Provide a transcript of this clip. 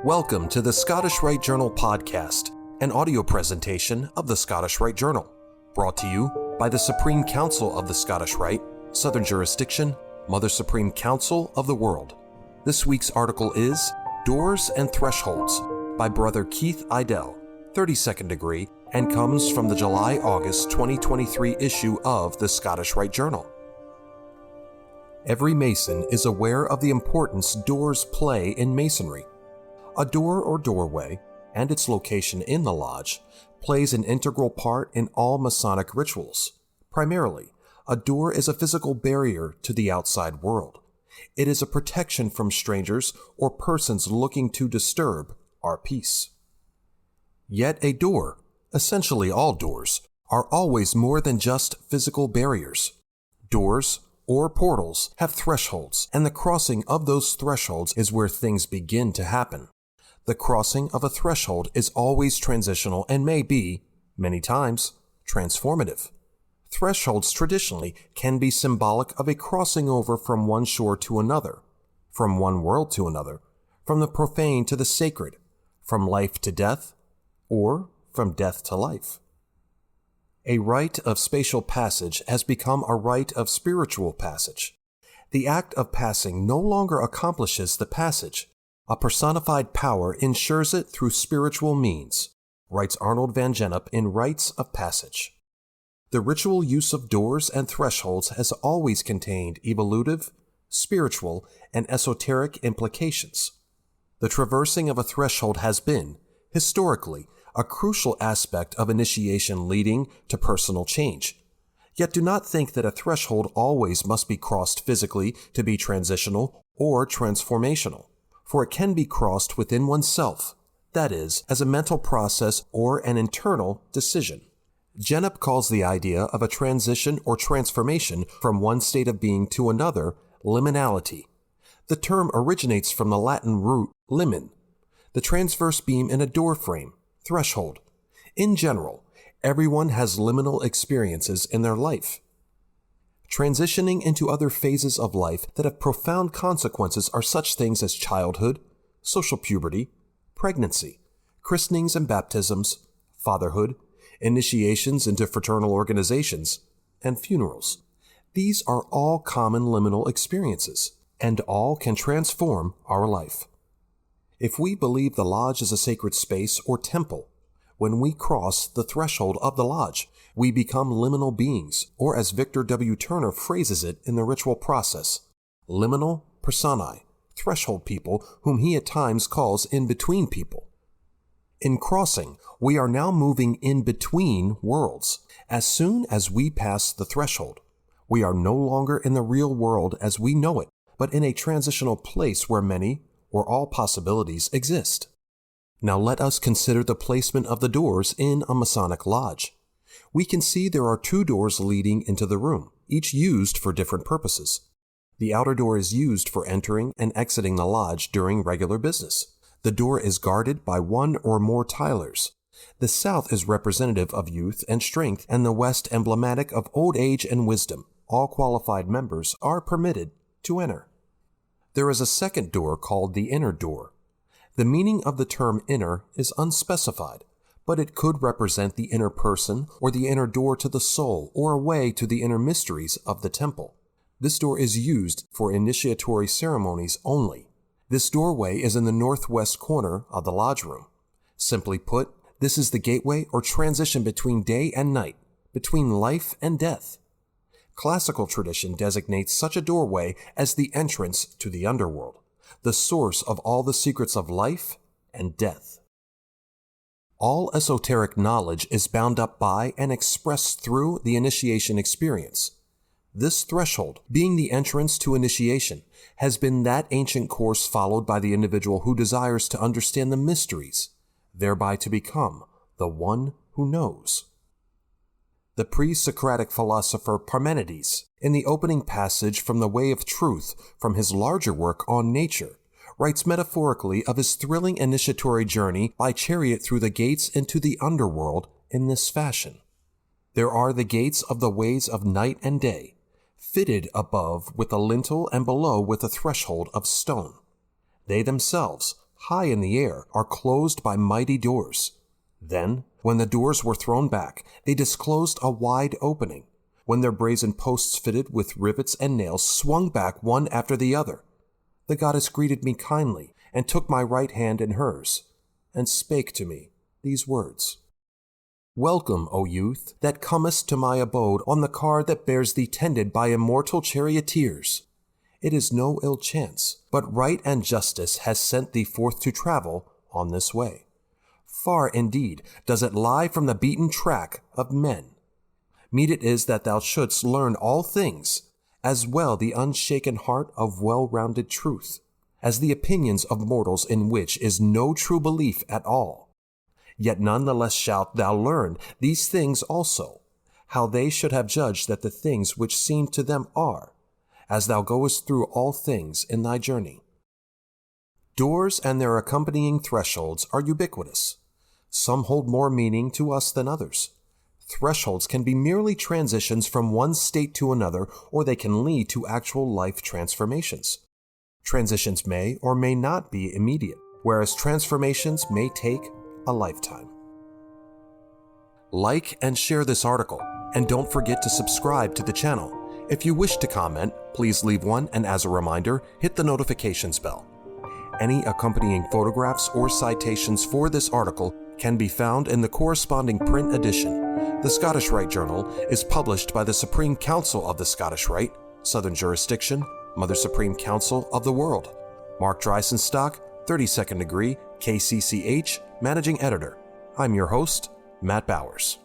Welcome to the Scottish Rite Journal podcast, an audio presentation of the Scottish Rite Journal, brought to you by the Supreme Council of the Scottish Rite, Southern Jurisdiction, Mother Supreme Council of the World. This week's article is Doors and Thresholds by Brother Keith Idell, 32nd degree, and comes from the July-August 2023 issue of the Scottish Rite Journal. Every Mason is aware of the importance doors play in Masonry. A door or doorway, and its location in the lodge, plays an integral part in all Masonic rituals. Primarily, a door is a physical barrier to the outside world. It is a protection from strangers or persons looking to disturb our peace. Yet a door, essentially all doors, are always more than just physical barriers. Doors or portals have thresholds, and the crossing of those thresholds is where things begin to happen. The crossing of a threshold is always transitional and may be, many times, transformative. Thresholds traditionally can be symbolic of a crossing over from one shore to another, from one world to another, from the profane to the sacred, from life to death, or from death to life. A rite of spatial passage has become a rite of spiritual passage. The act of passing no longer accomplishes the passage. A personified power ensures it through spiritual means, writes Arnold van Gennep in Rites of Passage. The ritual use of doors and thresholds has always contained evolutive, spiritual, and esoteric implications. The traversing of a threshold has been, historically, a crucial aspect of initiation leading to personal change. Yet do not think that a threshold always must be crossed physically to be transitional or transformational, for it can be crossed within oneself, that is, as a mental process or an internal decision. Gennep calls the idea of a transition or transformation from one state of being to another liminality. The term originates from the Latin root limen, the transverse beam in a door frame, threshold. In general, everyone has liminal experiences in their life. Transitioning into other phases of life that have profound consequences are such things as childhood, social puberty, pregnancy, christenings and baptisms, fatherhood, initiations into fraternal organizations, and funerals. These are all common liminal experiences, and all can transform our life. If we believe the lodge is a sacred space or temple, when we cross the threshold of the lodge, we become liminal beings, or as Victor W. Turner phrases it in the ritual process, liminal personae, threshold people whom he at times calls in-between people. In crossing, we are now moving in between worlds. As soon as we pass the threshold, we are no longer in the real world as we know it, but in a transitional place where many or all possibilities exist. Now let us consider the placement of the doors in a Masonic lodge. We can see there are two doors leading into the room, each used for different purposes. The outer door is used for entering and exiting the lodge during regular business. The door is guarded by one or more tilers. The south is representative of youth and strength, and the west emblematic of old age and wisdom. All qualified members are permitted to enter. There is a second door called the inner door. The meaning of the term inner is unspecified, but it could represent the inner person or the inner door to the soul or a way to the inner mysteries of the temple. This door is used for initiatory ceremonies only. This doorway is in the northwest corner of the lodge room. Simply put, this is the gateway or transition between day and night, between life and death. Classical tradition designates such a doorway as the entrance to the underworld, the source of all the secrets of life and death. All esoteric knowledge is bound up by and expressed through the initiation experience. This threshold, being the entrance to initiation, has been that ancient course followed by the individual who desires to understand the mysteries, thereby to become the one who knows. The pre-Socratic philosopher Parmenides, in the opening passage from The Way of Truth from his larger work on nature, writes metaphorically of his thrilling initiatory journey by chariot through the gates into the underworld in this fashion. There are the gates of the ways of night and day, fitted above with a lintel and below with a threshold of stone. They themselves, high in the air, are closed by mighty doors. Then, when the doors were thrown back, they disclosed a wide opening, when their brazen posts fitted with rivets and nails swung back one after the other. The goddess greeted me kindly, and took my right hand in hers, and spake to me these words. Welcome, O youth, that comest to my abode on the car that bears thee tended by immortal charioteers. It is no ill chance, but right and justice has sent thee forth to travel on this way. Far indeed does it lie from the beaten track of men. Meet it is that thou shouldst learn all things, as well the unshaken heart of well-rounded truth, as the opinions of mortals in which is no true belief at all. Yet none the less shalt thou learn these things also, how they should have judged that the things which seem to them are, as thou goest through all things in thy journey. Doors and their accompanying thresholds are ubiquitous. Some hold more meaning to us than others. Thresholds can be merely transitions from one state to another, or they can lead to actual life transformations. Transitions may or may not be immediate, whereas transformations may take a lifetime. Like and share this article, and don't forget to subscribe to the channel. If you wish to comment, please leave one, and as a reminder, hit the notifications bell. Any accompanying photographs or citations for this article can be found in the corresponding print edition. The Scottish Rite Journal is published by the Supreme Council of the Scottish Rite, Southern Jurisdiction, Mother Supreme Council of the World. Mark Dreisenstock, 32nd degree, KCCH, Managing Editor. I'm your host, Matt Bowers.